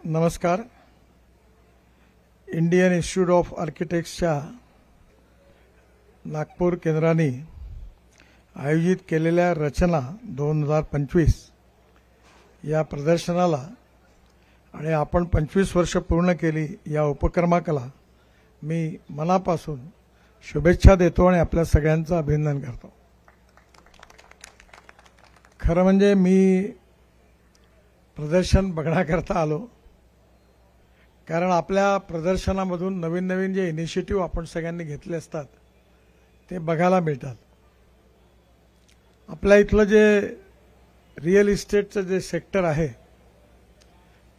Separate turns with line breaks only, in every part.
नमस्कार. Indian institute of आर्किटेक्ट्सच्या Nagpur केंद्राने आयोजित केलेल्या रचना 2025 या प्रदर्शनाला आणि आपण 25 वर्ष पूर्ण केली या उपक्रमाला मी मनापासून शुभेच्छा देतो आणि आपल्या सगळ्यांचं अभिनंदन करतो. खरं म्हणजे मी प्रदर्शन बघण्याकरता आलो, कारण आपल्या प्रदर्शनामधून नवीन नवीन जे इनिशिएटिव्ह आपण सगळ्यांनी घेतले असतात ते बघायला मिळतात. आपल्या इथलं जे रिअल इस्टेटचं जे सेक्टर आहे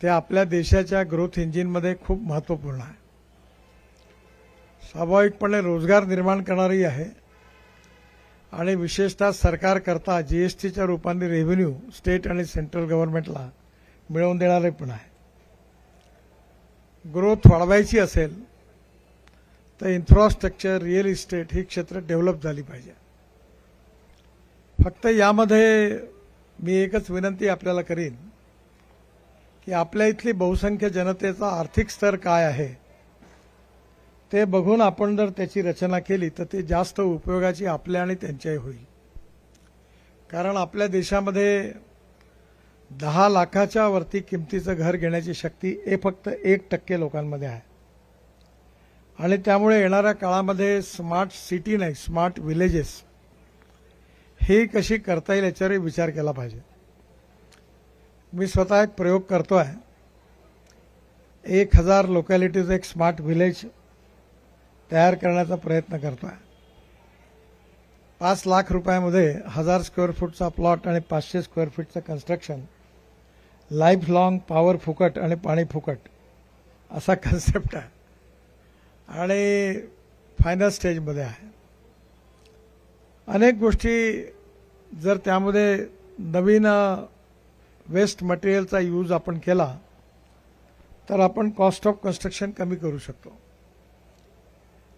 ते आपल्या देशाच्या ग्रोथ इंजिनमध्ये खूप महत्त्वपूर्ण आहे. स्वाभाविकपणे रोजगार निर्माण करणारी आहे आणि विशेषतः सरकारकरता जीएसटीच्या रूपाने रेव्हेन्यू स्टेट आणि सेंट्रल गव्हर्नमेंटला मिळवून देणारे पण आहे. ग्रोथ वाढवायची असेल तर इन्फ्रास्ट्रक्चर, रिअल इस्टेट ही क्षेत्र डेव्हलप झाली पाहिजे. फक्त यामध्ये मी एकच विनंती आपल्याला करीन की आपल्या इथली बहुसंख्य जनतेचा आर्थिक स्तर काय आहे ते बघून आपण जर त्याची रचना केली तर ते जास्त उपयोगाची आपल्या आणि त्यांच्याही होईल. कारण आपल्या देशामध्ये 10 लाखाच्या वरती किमतीचं घर घेण्याची शक्ती हे फक्त 1% लोकांमध्ये आहे आणि त्यामुळे येणाऱ्या काळामध्ये स्मार्ट सिटी नाही, स्मार्ट विलेजेस हे कशी करता येईल याच्यावर विचार केला पाहिजे. मी स्वतः एक प्रयोग करतोय. 1000 लोकॅलिटीज एक स्मार्ट विलेज तयार करण्याचा प्रयत्न करतोय. 5 लाख रुपयामध्ये 1000 स्क्वेअर फूटचा प्लॉट आणि 500 स्क्वेअर फीटचं कन्स्ट्रक्शन, लाईफ लॉंग, पॉवर फुकट आणि पाणी फुकट असा कन्सेप्ट आहे आणि फायनल स्टेजमध्ये आहे. अनेक गोष्टी जर त्यामध्ये नवीन वेस्ट मटेरियलचा यूज आपण केला तर आपण कॉस्ट ऑफ कन्स्ट्रक्शन कमी करू शकतो.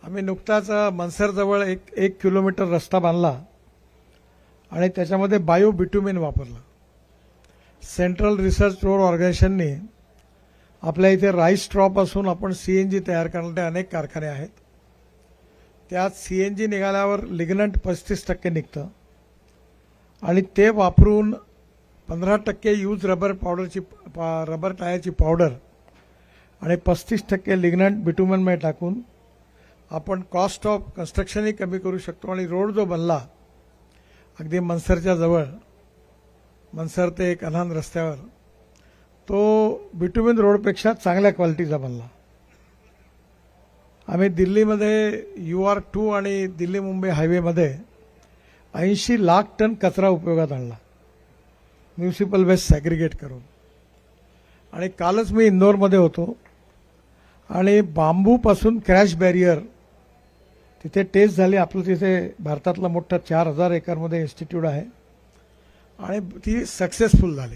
आम्ही नुकताच मनसरजवळ एक किलोमीटर रस्ता बांधला आणि त्याच्यामध्ये बायो बिट्युमिन वापरलं. सेंट्रल रिसर्च रोड ऑर्गनायझेशनने आपल्या इथे राईस स्ट्रॉपासून आपण सीएनजी तयार करणारे अनेक कारखाने आहेत. त्यात सीएनजी निघाल्यावर लिग्नंट 35% निघतं आणि ते वापरून 15% यूज रबर टायरची पावडर आणि 35% लिग्नंट बिट्युमिनमध्ये टाकून आपण कॉस्ट ऑफ कन्स्ट्रक्शनही कमी करू शकतो. आणि रोड जो बनला अगदी मनसरच्या जवळ, मनसर ते एक अनहान रस्त्यावर, तो बिट्युमिन रोडपेक्षा चांगल्या क्वालिटीचा बनला. आम्ही दिल्लीमध्ये UR2 आणि दिल्ली मुंबई हायवेमध्ये 80 लाख टन कचरा उपयोगात आणला म्युनिसिपल वेस्ट सॅग्रिगेट करून. आणि कालच मी इंदोरमध्ये होतो आणि बांबूपासून क्रॅश बॅरियर तिथे टेस्ट झाली. आपलं तिथे भारतातलं मोठं 4000 एकरमध्ये इन्स्टिट्यूट आहे आणि ती सक्सेसफुल झाली.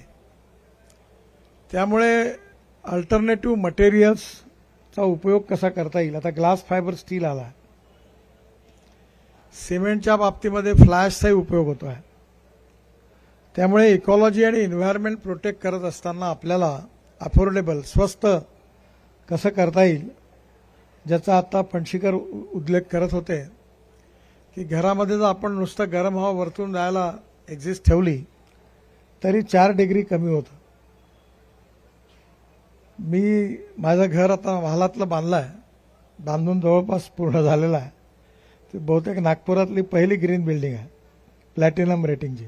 त्यामुळे अल्टरनेटिव्ह मटेरियल्सचा उपयोग कसा करता येईल. आता ग्लास फायबर स्टील आला, सिमेंटच्या बाबतीमध्ये फ्लॅशचाही उपयोग होतो आहे. त्यामुळे इकॉलॉजी आणि एन्व्हायरमेंट प्रोटेक्ट करत असताना आपल्याला अफोर्डेबल, स्वस्त कसं करता येईल, ज्याचा आता फणशीकर उल्लेख करत होते की घरामध्ये जर आपण नुसतं गरम हवा वरतून जायला एक्झिस्ट ठेवली तरी 4 डिग्री कमी होतं. मी माझं घर आता महालातलं बांधलं आहे, बांधून जवळपास पूर्ण झालेलं आहे. ते बहुतेक नागपुरातली पहिली ग्रीन बिल्डिंग आहे प्लॅटिनम रेटिंगची.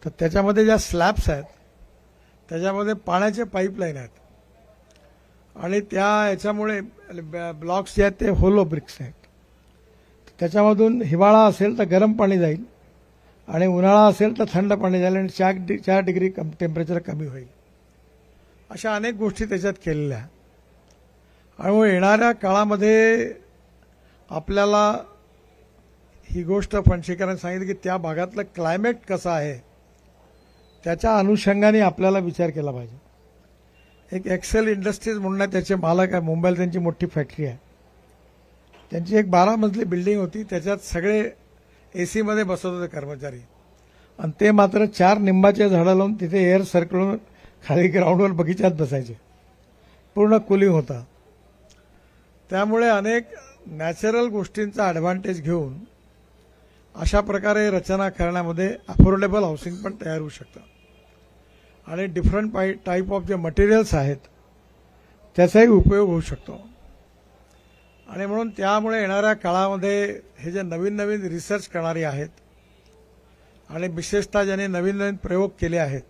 तर त्याच्यामध्ये ज्या स्लॅब्स आहेत त्याच्यामध्ये पाण्याचे पाईपलाईन आहेत आणि याच्यामुळे ब्लॉक्स जे आहेत ते होलो ब्रिक्स आहेत. त्याच्यामधून हिवाळा असेल तर गरम पाणी जाईल आणि उन्हाळा असेल तर थंड पाणी जाईल आणि 4 डिग्री टेम्परेचर कमी होईल. अशा अनेक गोष्टी त्याच्यात केलेल्या. आणि येणाऱ्या काळामध्ये आपल्याला ही गोष्ट फणशीकरांनी सांगितली की त्या भागातलं क्लायमेट कसं आहे त्याच्या अनुषंगाने आपल्याला विचार केला पाहिजे. एक एक्सेल इंडस्ट्रीज म्हणून त्याचे मालक आहे, मुंबईला त्यांची मोठी फॅक्टरी आहे. त्यांची एक 12 मजली बिल्डिंग होती, त्याच्यात सगळे एसीमध्ये बसत होते कर्मचारी आणि ते मात्र 4 निंबाचे झाडं लावून तिथे एअर सर्क्युलर खाली ग्राउंडवर बगीच्यात बसायचे. पूर्ण कुलिंग होतं. त्यामुळे अनेक नॅचरल गोष्टींचा ॲडव्हान्टेज घेऊन अशा प्रकारे रचना करण्यामध्ये अफोर्डेबल हाऊसिंग पण तयार होऊ शकतं आणि डिफरंट टाईप ऑफ जे मटेरियल्स आहेत त्याचाही उपयोग होऊ शकतो. आणि म्हणून त्यामुळे येणाऱ्या काळामध्ये हे जे नवीन नवीन रिसर्च करणारी आहेत आणि विशेषतः ज्यांनी नवीन नवीन प्रयोग केले आहेत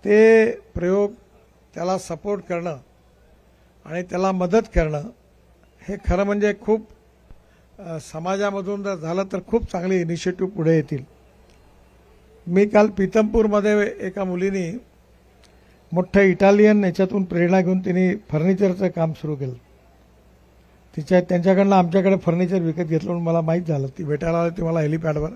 ते प्रयोग त्याला सपोर्ट करणं आणि त्याला मदत करणं हे खरं म्हणजे खूप समाजामधून जर झालं तर खूप चांगली इनिशिएटिव्ह पुढे येतील. मी काल पीतमपूरमध्ये एका मुलीने मोठं इटालियन याच्यातून प्रेरणा घेऊन तिने फर्निचरचं काम सुरू केलं. त्यांच्याकडनं आमच्याकडे फर्निचर विकत घेतलं म्हणून मला माहीत झालं. ती भेटायला आली ती मला हेलिपॅडवर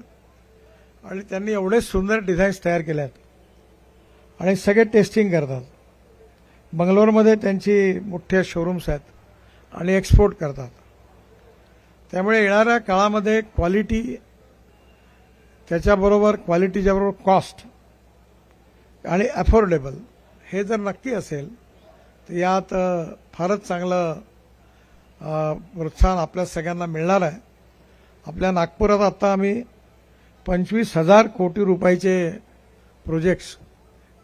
आणि त्यांनी एवढे सुंदर डिझाईन्स तयार केले आहेत आणि सगळे टेस्टिंग करतात. बंगलोरमध्ये त्यांची मोठे शोरूम्स आहेत आणि एक्सपोर्ट करतात. त्यामुळे येणाऱ्या काळामध्ये क्वालिटी त्याच्याबरोबर क्वालिटीच्याबरोबर कॉस्ट आणि अफोर्डेबल हे जर नक्की असेल तर यात फारच चांगलं प्रोत्साहन आपल्या सगळ्यांना मिळणार आहे. आपल्या नागपुरात आता आम्ही 25,000 कोटी रुपयाचे प्रोजेक्ट्स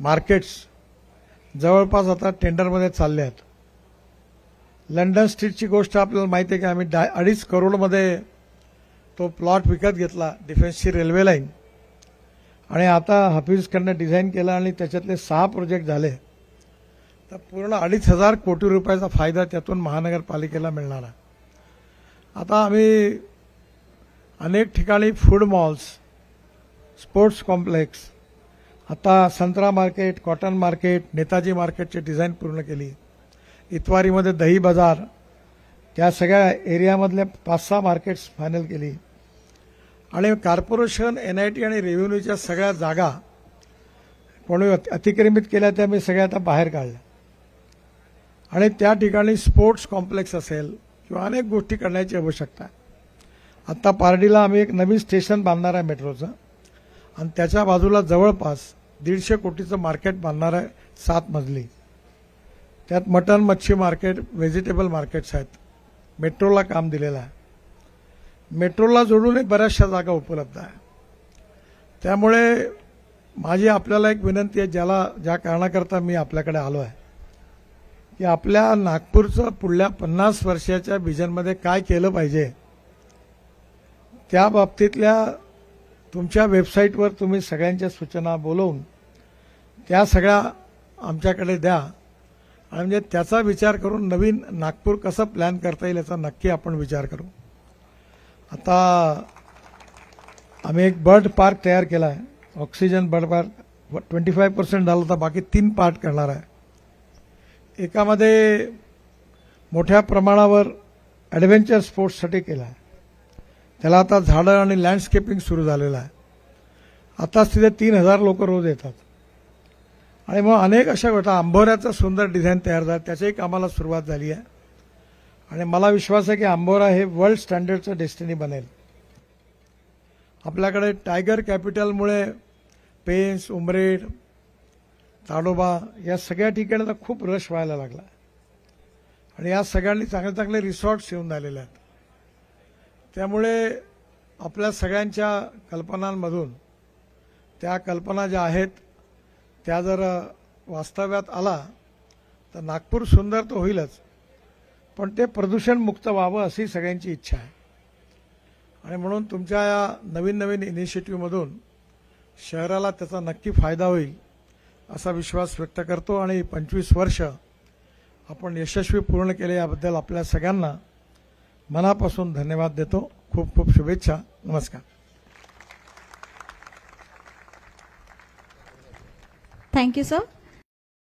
मार्केट्स जवळपास आता टेंडरमध्ये चालले आहेत. लंडन स्ट्रीटची गोष्ट आपल्याला माहिती आहे की आम्ही 2.5 करोडमध्ये तो प्लॉट विकत घेतला डिफेन्सची रेल्वे लाईन आणि आता हाफिजकडनं डिझाईन केला आणि त्याच्यातले 6 प्रोजेक्ट झाले तर पूर्ण 2,500 कोटी रुपयाचा फायदा त्यातून महानगरपालिकेला मिळणार आहे. आता आम्ही अनेक ठिकाणी फूड मॉल्स, स्पोर्ट्स कॉम्प्लेक्स, आता संत्रा मार्केट, कॉटन मार्केट, नेताजी मार्केटची डिझाईन पूर्ण केली. इतवारीमध्ये दही बाजार, त्या सगळ्या एरियामधल्या 5-6 मार्केट्स फायनल केली आणि कॉर्पोरेशन, NIT आणि रेव्हेन्यूच्या सगळ्या जागा कोणी अतिक्रमित केल्या त्या मी सगळ्या आता बाहेर काढल्या आणि त्या ठिकाणी स्पोर्ट्स कॉम्प्लेक्स असेल किंवा अनेक गोष्टी करण्याची आवश्यकता आहे. आत्ता पारडीला आम्ही एक नवीन स्टेशन बांधणार आहे मेट्रोचं आणि त्याच्या बाजूला जवळपास 150 कोटीचं मार्केट बांधणार आहे 7 मजली. त्यात मटन, मच्छी मार्केट, व्हेजिटेबल मार्केट्स आहेत. मेट्रोला काम दिलेलं आहे. मेट्रोला जोडूनही बऱ्याचशा जागा उपलब्ध आहे. त्यामुळे माझी आपल्याला एक विनंती आहे, ज्या कारणाकरता मी आपल्याकडे आलो आहे की आपल्या नागपूरचं पुढल्या 50 वर्षाच्या व्हिजनमध्ये काय केलं पाहिजे त्या बाबतीतल्या तुमच्या वेबसाईटवर तुम्ही सगळ्यांच्या सूचना बोलवून त्या सगळ्या आमच्याकडे द्या आणि म्हणजे त्याचा विचार करून नवीन नागपूर कसं प्लॅन करता येईल याचा नक्की आपण विचार करू. आता आम्ही एक बर्ड पार्क तयार केला आहे. ऑक्सिजन बर्ड पार्क 25% झालं तर बाकी 3 पार्ट करणार आहे. एकामध्ये मोठ्या प्रमाणावर ॲडव्हेंचर स्पोर्ट्ससाठी केला आहे. त्याला आता झाडं आणि लँडस्केपिंग सुरू झालेलं आहे. आता तिथे 3,000 लोक रोज येतात आणि मग अनेक अशा गोष्टी. आंबोऱ्याचं सुंदर डिझाईन तयार झालं, त्याच्याही कामाला सुरुवात झाली आहे आणि मला विश्वास आहे की आंबोरा हे वर्ल्ड स्टँडर्डचं डेस्टिनी बनेल. आपल्याकडे टायगर कॅपिटलमुळे पेंच, उमरेड, ताडोबा या सगळ्या ठिकाणी तर खूप रश व्हायला लागला आणि या सगळ्यांनी चांगले चांगले रिसॉर्ट्स येऊन राहिलेले आहेत. त्यामुळे आपल्या सगळ्यांच्या कल्पनांमधून त्या कल्पना ज्या आहेत त्या जर वास्तव्यात आला तर नागपूर सुंदर तर होईलच, पण ते प्रदूषणमुक्त व्हावं अशी सगळ्यांची इच्छा आहे. आणि म्हणून तुमच्या या नवीन नवीन इनिशिएटिव्हमधून शहराला त्याचा नक्की फायदा होईल असा विश्वास व्यक्त करतो आणि 25 वर्ष आपण यशस्वी पूर्ण केले याबद्दल आपल्या सगळ्यांना मनापासून धन्यवाद देतो. खूप खूप शुभेच्छा. नमस्कार.
Thank you sir.